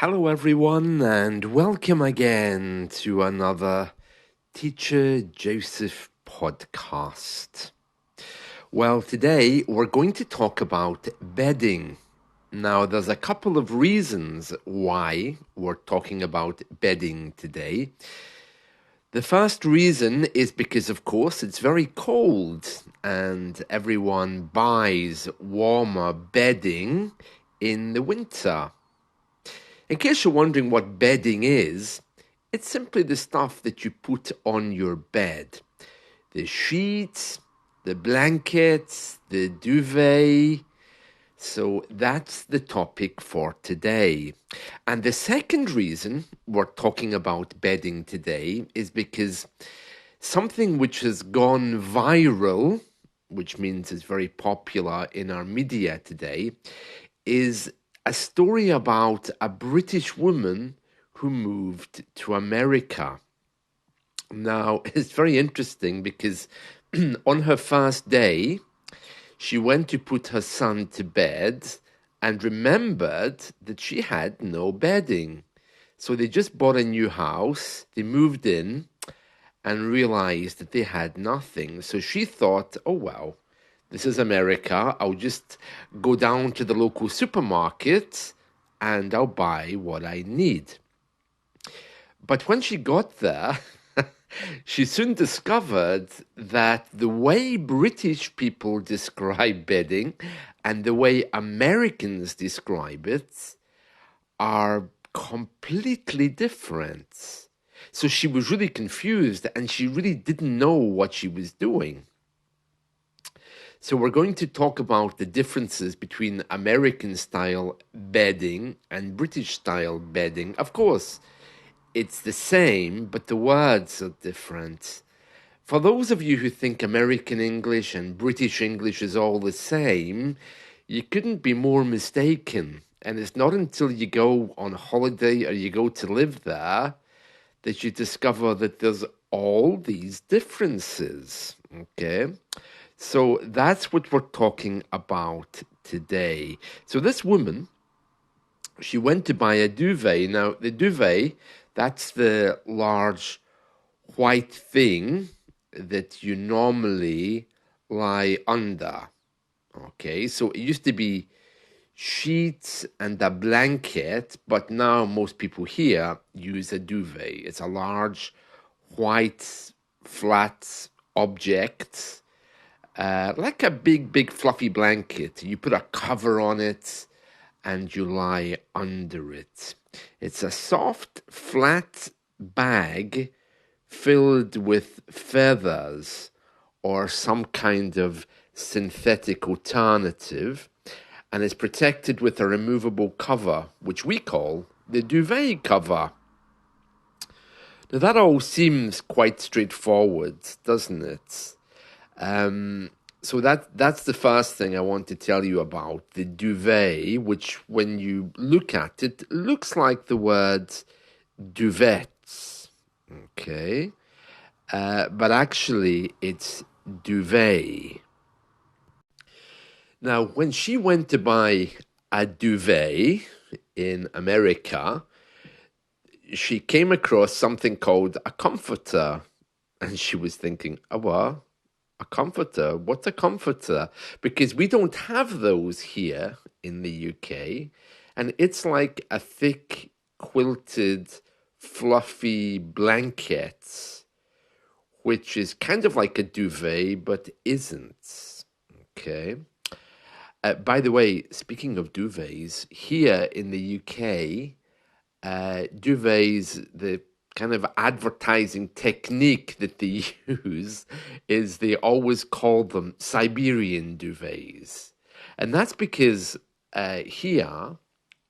Hello, everyone, and welcome again to another Teacher Joseph podcast. Well, today we're going to talk about bedding. Now, there's a couple of reasons why we're talking about bedding today. The first reason is because, of course, it's very cold and everyone buys warmer bedding in the winter. In case you're wondering what bedding is, it's simply the stuff that you put on your bed. The sheets, the blankets, the duvet. So that's the topic for today. And the second reason we're talking about bedding today is because something which has gone viral, which means it's very popular in our media today, is a story about a British woman who moved to America. Now, it's very interesting because on her first day, she went to put her son to bed and remembered that she had no bedding. So they just bought a new house, they moved in and realized that they had nothing. So she thought, oh, well, this is America. I'll just go down to the local supermarket and I'll buy what I need. But when she got there, she soon discovered that the way British people describe bedding and the way Americans describe it are completely different. So she was really confused and she really didn't know what she was doing. So we're going to talk about the differences between American style bedding and British style bedding. Of course, it's the same, but the words are different. For those of you who think American English and British English is all the same, you couldn't be more mistaken. And it's not until you go on holiday or you go to live there that you discover that there's all these differences. Okay? So that's what we're talking about today. So this woman, she went to buy a duvet. Now, the duvet, that's the large white thing that you normally lie under. Okay, so it used to be sheets and a blanket, but now most people here use a duvet. It's a large white flat object, like a big fluffy blanket. You put a cover on it and you lie under it. It's a soft, flat bag filled with feathers or some kind of synthetic alternative, and is protected with a removable cover, which we call the duvet cover. Now, that all seems quite straightforward, doesn't it? So that's the first thing I want to tell you about, the duvet, which when you look at it, looks like the word duvets, okay? But actually it's duvet. Now, when she went to buy a duvet in America, she came across something called a comforter. And she was thinking, oh, what? A comforter? What's a comforter? Because we don't have those here in the UK. And it's like a thick, quilted, fluffy blanket, which is kind of like a duvet, but isn't. Okay. By the way, speaking of duvets, here in the UK, duvets, the kind of advertising technique that they use is they always call them Siberian duvets. And that's because here,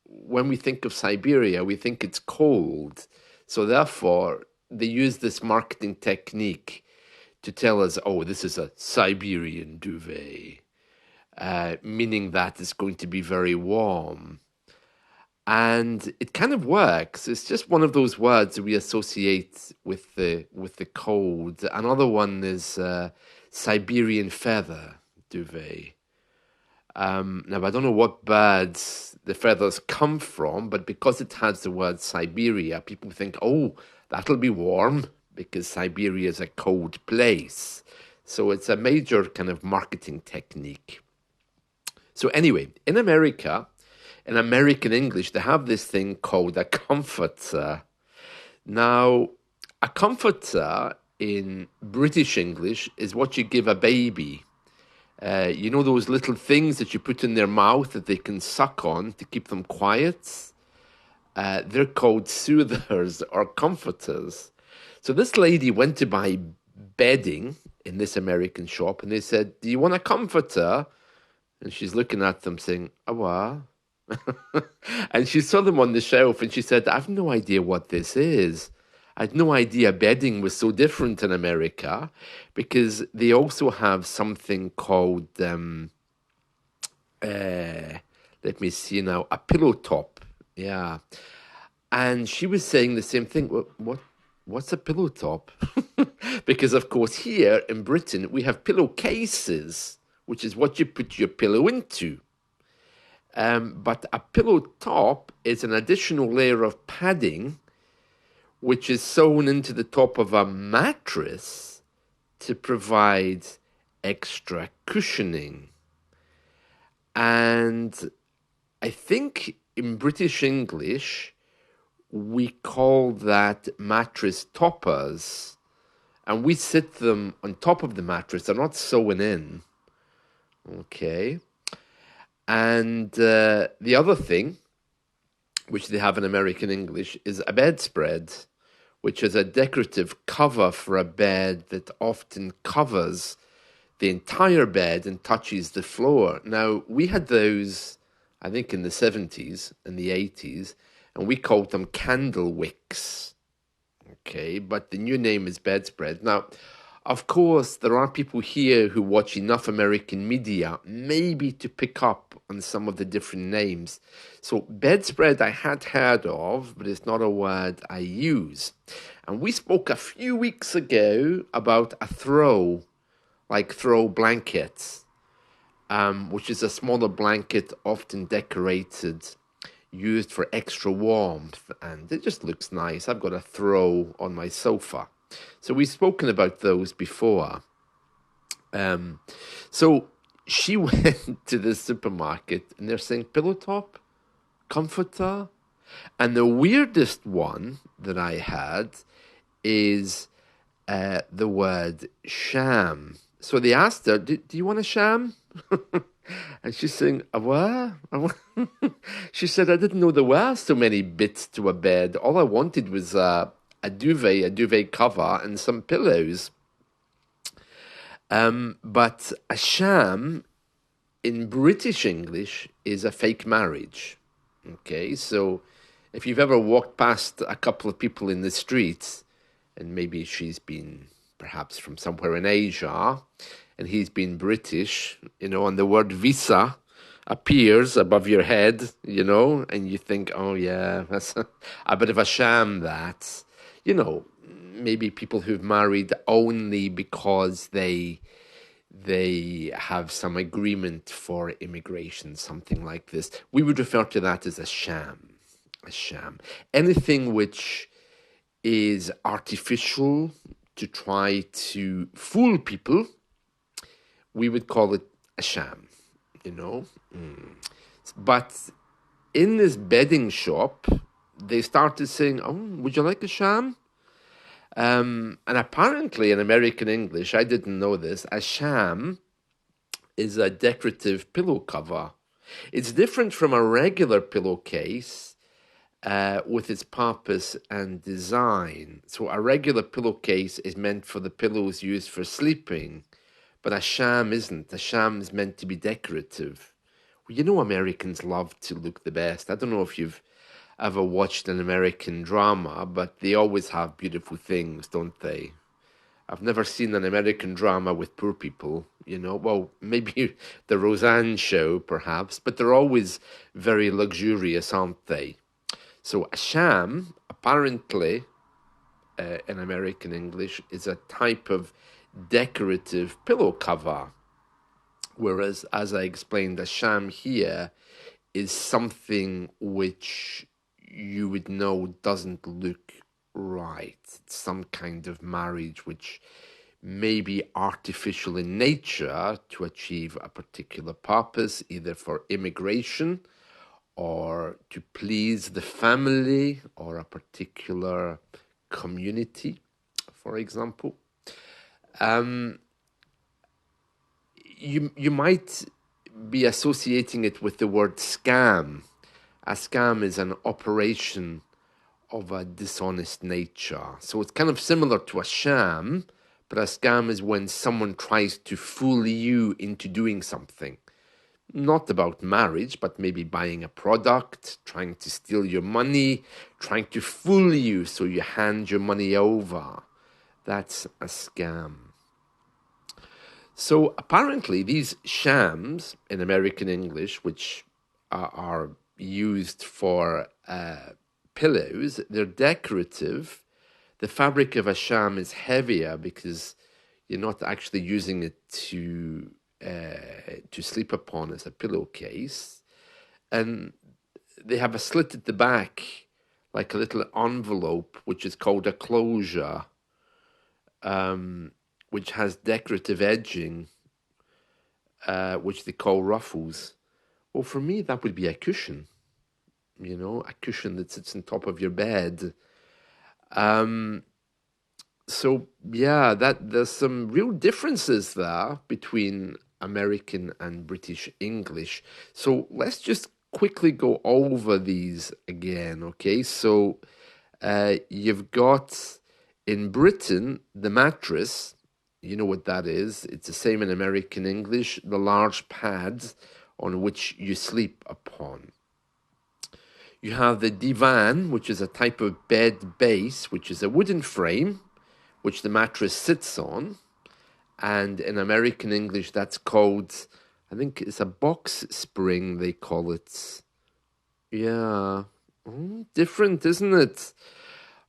when we think of Siberia, we think it's cold. So therefore, they use this marketing technique to tell us, oh, this is a Siberian duvet, meaning that it's going to be very warm. And it kind of works. It's just one of those words that we associate with the cold. Another one is Siberian feather duvet. Now, I don't know what birds the feathers come from, but because it has the word Siberia, people think, oh, that'll be warm because Siberia is a cold place. So it's a major kind of marketing technique. So anyway, in America, in American English, they have this thing called a comforter. Now, a comforter in British English is what you give a baby. You know those little things that you put in their mouth that they can suck on to keep them quiet? They're called soothers or comforters. So this lady went to buy bedding in this American shop and they said, do you want a comforter? And she's looking at them saying, oh, what? And she saw them on the shelf and she said, I've no idea what this is. I had no idea bedding was so different in America because they also have something called, let me see now, a pillow top. Yeah. And she was saying the same thing. What's a pillow top? Because, of course, here in Britain, we have pillowcases, which is what you put your pillow into. But a pillow top is an additional layer of padding which is sewn into the top of a mattress to provide extra cushioning. And I think in British English, we call that mattress toppers, and we sit them on top of the mattress. They're not sewn in. Okay. And the other thing, which they have in American English, is a bedspread, which is a decorative cover for a bed that often covers the entire bed and touches the floor. Now, we had those, I think, in the 70s and the 80s, and we called them candle wicks. Okay, but the new name is bedspread. Now, of course, there are people here who watch enough American media maybe to pick up on some of the different names. So bedspread I had heard of, but it's not a word I use. And we spoke a few weeks ago about a throw, like throw blankets, which is a smaller blanket often decorated, used for extra warmth, and it just looks nice. I've got a throw on my sofa. So we've spoken about those before. So she went to the supermarket and they're saying pillow top, comforter. And the weirdest one that I had is the word sham. So they asked her, do you want a sham? And she's saying, a what? She said, I didn't know there were so many bits to a bed. All I wanted was a duvet cover, and some pillows. But a sham in British English is a fake marriage. Okay, so if you've ever walked past a couple of people in the streets, and maybe she's been perhaps from somewhere in Asia, and he's been British, and the word visa appears above your head, and you think, oh yeah, that's a bit of a sham, that. Maybe people who've married only because they have some agreement for immigration, something like this. We would refer to that as a sham. A sham. Anything which is artificial to try to fool people, we would call it a sham, But in this bedding shop, they started saying, oh, would you like a sham? And apparently in American English, I didn't know this, a sham is a decorative pillow cover. It's different from a regular pillowcase with its purpose and design. So a regular pillowcase is meant for the pillows used for sleeping, but a sham isn't. A sham is meant to be decorative. Well, Americans love to look the best. I don't know if you've ever watched an American drama, but they always have beautiful things, don't they? I've never seen an American drama with poor people, Well, maybe the Roseanne show, perhaps, but they're always very luxurious, aren't they? So a sham, apparently, in American English, is a type of decorative pillow cover. Whereas, as I explained, a sham here is something which you would know doesn't look right. It's some kind of marriage which may be artificial in nature to achieve a particular purpose, either for immigration or to please the family or a particular community, for example. You might be associating it with the word scam. A scam is an operation of a dishonest nature. So it's kind of similar to a sham, but a scam is when someone tries to fool you into doing something. Not about marriage, but maybe buying a product, trying to steal your money, trying to fool you so you hand your money over. That's a scam. So apparently these shams in American English, which are used for pillows, they're decorative. The fabric of a sham is heavier because you're not actually using it to sleep upon as a pillowcase. And they have a slit at the back, like a little envelope, which is called a closure, which has decorative edging, which they call ruffles. Well, for me, that would be a cushion, a cushion that sits on top of your bed. So yeah, there's some real differences there between American and British English. So let's just quickly go over these again, okay? So you've got in Britain the mattress. You know what that is. It's the same in American English, the large pads on which you sleep upon. You have the divan, which is a type of bed base, which is a wooden frame which the mattress sits on. And in American English, that's called, I think it's a box spring, they call it. Yeah, different, isn't it?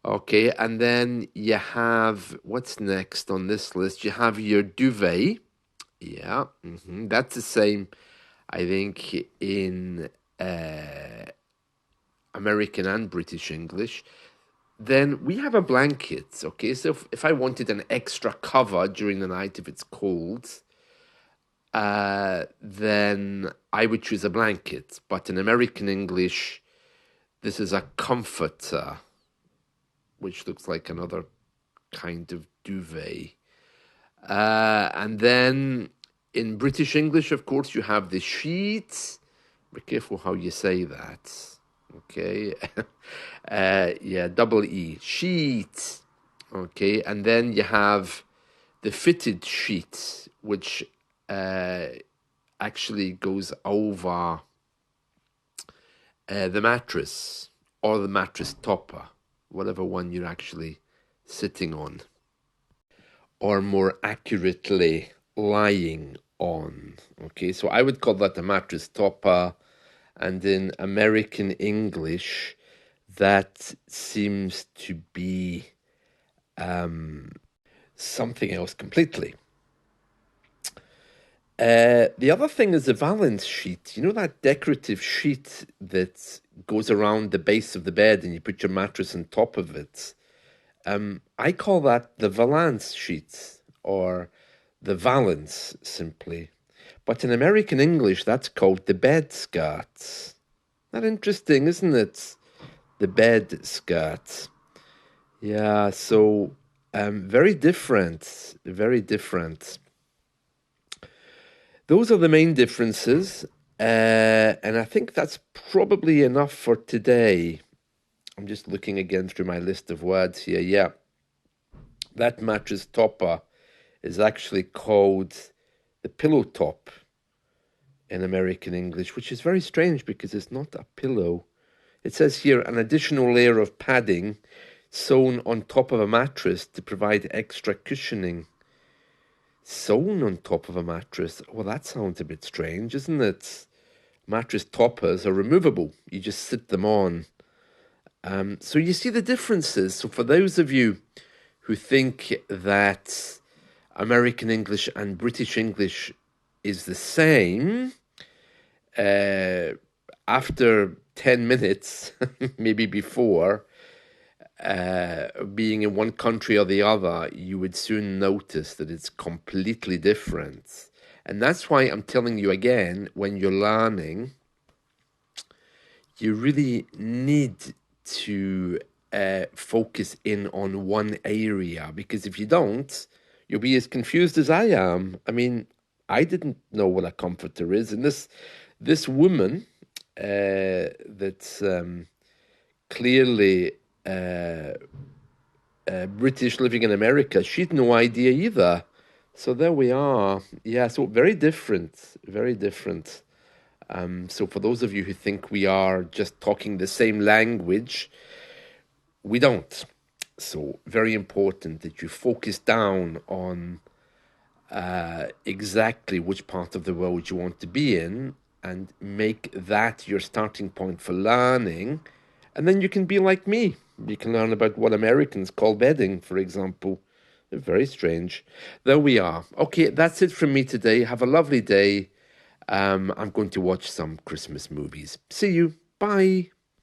Okay, and then you have, what's next on this list? You have your duvet. Yeah, that's the same, I think, in American and British English. Then we have a blanket, okay? So if I wanted an extra cover during the night, if it's cold, then I would choose a blanket. But in American English, this is a comforter, which looks like another kind of duvet. And then in British English, of course, you have the sheet. Be careful how you say that. Okay. Yeah, double E. Sheet. Okay. And then you have the fitted sheet, which actually goes over the mattress or the mattress topper, whatever one you're actually sitting on, or more accurately, lying on. Okay, so I would call that a mattress topper, and in American English, that seems to be something else completely. The other thing is the valance sheet. You know that decorative sheet that goes around the base of the bed and you put your mattress on top of it? I call that the valance sheet or the valance simply. But in American English, that's called the bed skirt. That interesting, isn't it? The bed skirt. Yeah, so very different, very different. Those are the main differences, and I think that's probably enough for today. I'm just looking again through my list of words here. Yeah, that mattress topper is actually called the pillow top in American English, which is very strange because it's not a pillow. It says here an additional layer of padding sewn on top of a mattress to provide extra cushioning. Sewn on top of a mattress? Well, that sounds a bit strange, isn't it? Mattress toppers are removable. You just sit them on. So you see the differences. So for those of you who think that American English and British English is the same after 10 minutes, maybe before, being in one country or the other, you would soon notice that it's completely different. And that's why I'm telling you again, when you're learning, you really need to focus in on one area, because if you don't, you'll be as confused as I am. I mean, I didn't know what a comforter is, and this woman that's clearly British living in America, she'd no idea either. So there we are. Yeah, so very different, very different. So for those of you who think we are just talking the same language, we don't. So very important that you focus down on exactly which part of the world you want to be in and make that your starting point for learning. And then you can be like me. You can learn about what Americans call bedding, for example. Very strange. There we are. Okay, that's it from me today. Have a lovely day. I'm going to watch some Christmas movies. See you. Bye.